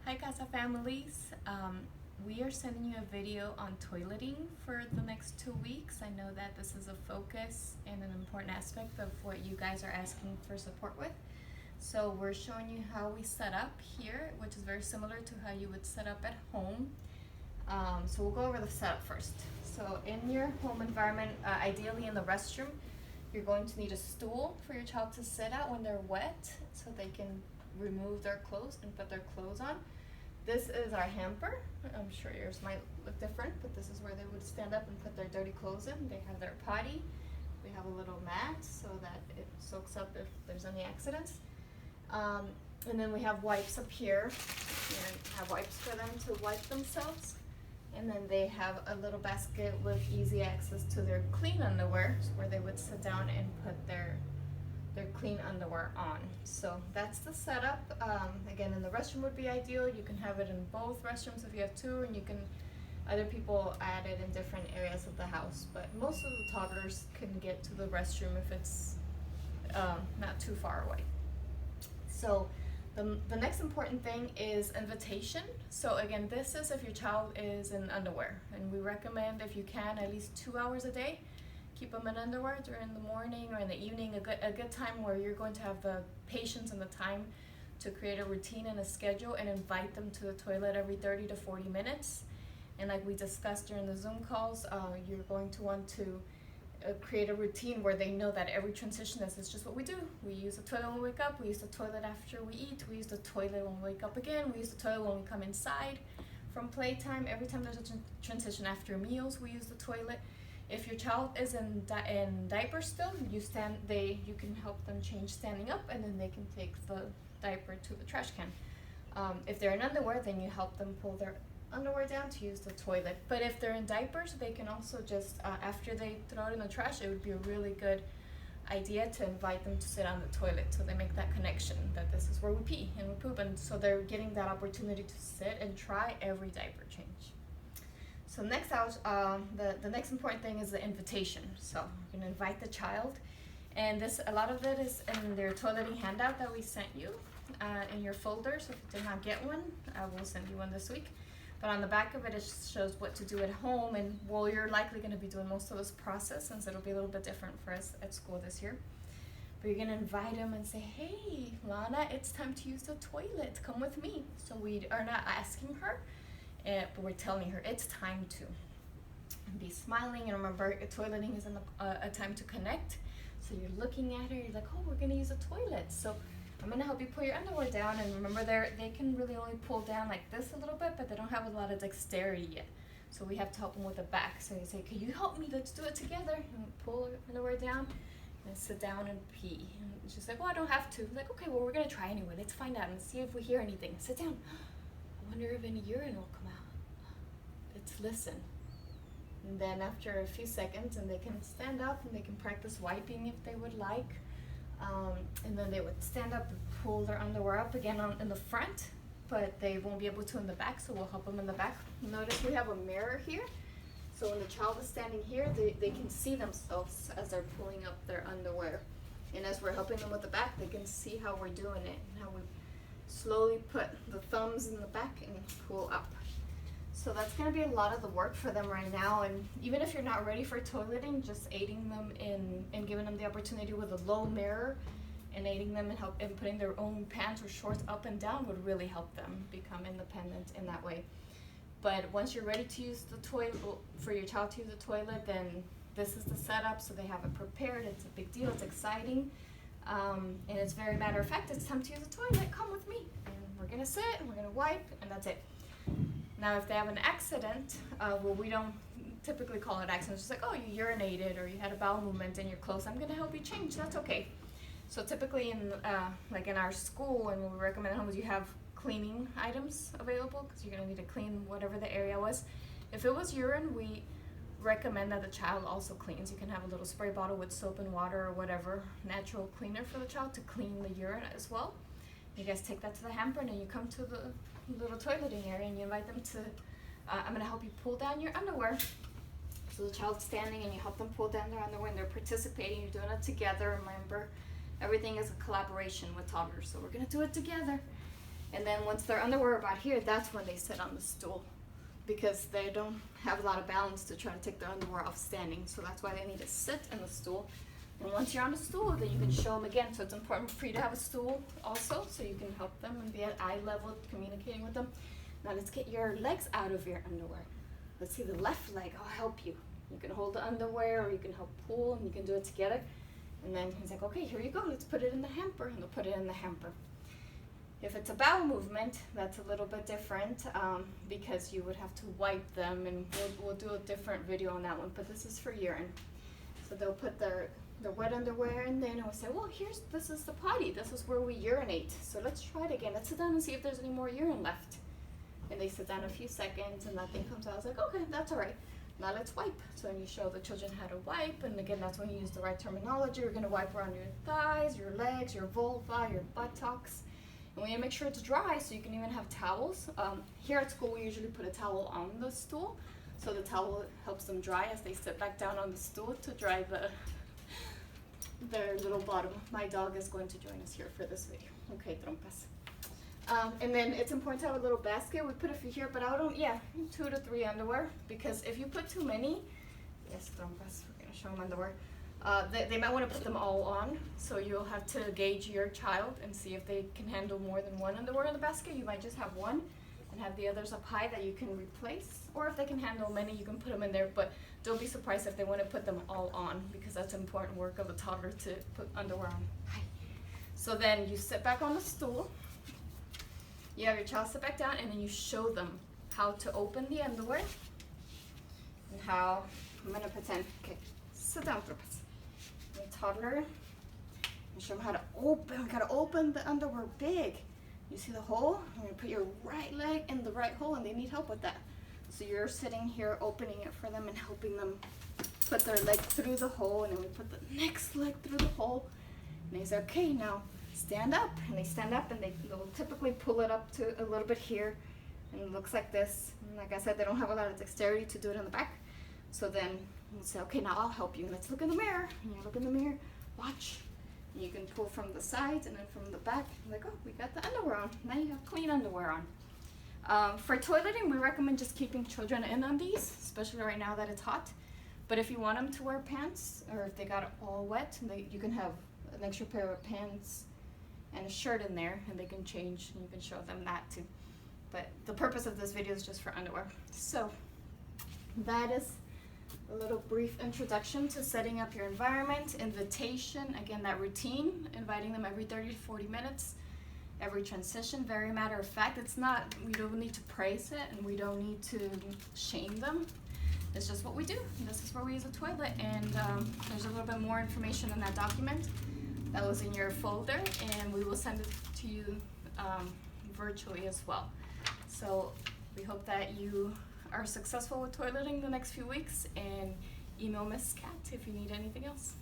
Hi Casa families. We are sending you a video on toileting for the next 2 weeks. I know that this is a focus and an important aspect of what you guys are asking for support with. So we're showing you how we set up here, which is very similar to how you would set up at home. So we'll go over the setup first. So in your home environment, ideally in the restroom, you're going to need a stool for your child to sit at when they're wet so they can remove their clothes and put their clothes on. This is our hamper. I'm sure yours might look different, but this is where they would stand up and put their dirty clothes in. They have their potty. We have a little mat so that it soaks up if there's any accidents. And then we have wipes up here. We have wipes for them to wipe themselves. And then they have a little basket with easy access to their clean underwear where they would sit down and put their clean underwear on. So that's the setup. Again, in the restroom would be ideal. You can have it in both restrooms if you have two, and you can, other people add it in different areas of the house, but most of the toddlers can get to the restroom if it's not too far away. So the next important thing is invitation. So again, this is if your child is in underwear, and we recommend, if you can, at least 2 hours a day. Keep them in underwear during the morning or in the evening, a good time where you're going to have the patience and the time to create a routine and a schedule and invite them to the toilet every 30 to 40 minutes. And like we discussed during the Zoom calls, you're going to want to create a routine where they know that every transition is just what we do. We use the toilet when we wake up, we use the toilet after we eat, we use the toilet when we wake up again, we use the toilet when we come inside from playtime. Every time there's a transition after meals, we use the toilet. If your child is in diapers still, you can help them change standing up, and then they can take the diaper to the trash can. If they're in underwear, then you help them pull their underwear down to use the toilet. But if they're in diapers, they can also just, after they throw it in the trash, it would be a really good idea to invite them to sit on the toilet so they make that connection that this is where we pee and we poop, and so they're getting that opportunity to sit and try every diaper change. So next out, the next important thing is the invitation. So you're gonna invite the child, and a lot of it is in their toileting handout that we sent you in your folder. So if you did not get one, I will send you one this week. But on the back of it, it shows what to do at home, and well, you're likely gonna be doing most of this process since it'll be a little bit different for us at school this year. But you're gonna invite them and say, hey, Lana, it's time to use the toilet, come with me. So we are not asking her, but we're telling her it's time to. And be smiling, and remember, toileting is a time to connect. So you're looking at her, you're like, oh, we're gonna use a toilet. So I'm gonna help you pull your underwear down, and remember, they can really only pull down like this a little bit, but they don't have a lot of dexterity yet. So we have to help them with the back. So you say, can you help me? Let's do it together. And pull your underwear down, and sit down and pee. And she's like, well, I don't have to. Like, okay, well, we're gonna try anyway. Let's find out and see if we hear anything. Sit down. I wonder if any urine will come out. Let's listen. And then after a few seconds, and they can stand up and they can practice wiping if they would like. And then they would stand up and pull their underwear up again in the front, but they won't be able to in the back, so we'll help them in the back. Notice we have a mirror here. So when the child is standing here, they can see themselves as they're pulling up their underwear. And as we're helping them with the back, they can see how we're doing it and how we slowly put the thumbs in the back and pull up. So that's going to be a lot of the work for them right now, and even if you're not ready for toileting, just aiding them in giving them the opportunity with a low mirror and aiding them in putting their own pants or shorts up and down would really help them become independent in that way. But once you're ready to use the toilet, for your child to use the toilet, then this is the setup, so they have it prepared. It's a big deal, it's exciting, and it's very matter of fact. It's time to use the toilet, come with me, and we're gonna sit and we're gonna wipe, and that's it. Now, if they have an accident, well, we don't typically call it accident. It's just like, oh, you urinated or you had a bowel movement in your clothes. I'm going to help you change. That's okay. So typically in our school, and what we recommend at home is you have cleaning items available because you're going to need to clean whatever the area was. If it was urine, we recommend that the child also cleans. You can have a little spray bottle with soap and water or whatever natural cleaner for the child to clean the urine as well. You guys take that to the hamper, and then you come to the little toileting area and you invite them to, I'm going to help you pull down your underwear. So the child's standing and you help them pull down their underwear, and they're participating. You're doing it together. Remember, everything is a collaboration with toddlers, so we're going to do it together. And then once their underwear are about here, that's when they sit on the stool, because they don't have a lot of balance to try to take their underwear off standing. So that's why they need to sit in the stool. And once you're on the stool, then you can show them again. So it's important for you to have a stool also, so you can help them and be at eye level communicating with them. Now let's get your legs out of your underwear. Let's see the left leg. I'll help you. You can hold the underwear, or you can help pull, and you can do it together. And then he's like, okay, here you go. Let's put it in the hamper. And they'll put it in the hamper. If it's a bowel movement, that's a little bit different, because you would have to wipe them, and we'll do a different video on that one. But this is for urine. So they'll put their wet underwear, and then we'll say, well, this is the potty. This is where we urinate. So let's try it again. Let's sit down and see if there's any more urine left. And they sit down a few seconds, and nothing comes out. I was like, okay, that's all right. Now let's wipe. So when you show the children how to wipe, and again, that's when you use the right terminology. You're gonna wipe around your thighs, your legs, your vulva, your buttocks. And we need to make sure it's dry, so you can even have towels. Here at school, we usually put a towel on the stool, so the towel helps them dry as they sit back down on the stool to dry their little bottom. My dog is going to join us here for this video. Okay, trompas. And then it's important to have a little basket. We put a few here, but 2 to 3 underwear, because if you put too many, yes, trompas, we're gonna show them underwear. They might want to put them all on, so you'll have to gauge your child and see if they can handle more than one underwear in the basket. You might just have one and have the others up high that you can replace, or if they can handle many, you can put them in there, but don't be surprised if they want to put them all on, because that's important work of a toddler to put underwear on. So then you sit back on the stool, you have your child sit back down, and then you show them how to open the underwear, and how, I'm gonna pretend, okay, sit down, tropas. Your toddler, and show them how to open. We gotta open the underwear big. You see the hole? You're gonna put your right leg in the right hole, and they need help with that. So you're sitting here opening it for them and helping them put their leg through the hole, and then we put the next leg through the hole. And they say, okay, now stand up. And they stand up, and they'll typically pull it up to a little bit here, and it looks like this. And like I said, they don't have a lot of dexterity to do it in the back. So then you say, okay, now I'll help you. Let's look in the mirror. And you look in the mirror, watch. And you can pull from the sides and then from the back. Like, oh, we got the underwear on. Now you have clean underwear on. For toileting, we recommend just keeping children in undies, especially right now that it's hot. But if you want them to wear pants, or if they got it all wet, you can have an extra pair of pants and a shirt in there, and they can change, and you can show them that too. But the purpose of this video is just for underwear. So that is a little brief introduction to setting up your environment, invitation, again, that routine, inviting them every 30 to 40 minutes, every transition. Very matter of fact, we don't need to praise it, and we don't need to shame them. It's just what we do. This is where we use a toilet, and there's a little bit more information in that document that was in your folder, and we will send it to you virtually as well. So we hope that you are successful with toileting the next few weeks, and email Miss Kat if you need anything else.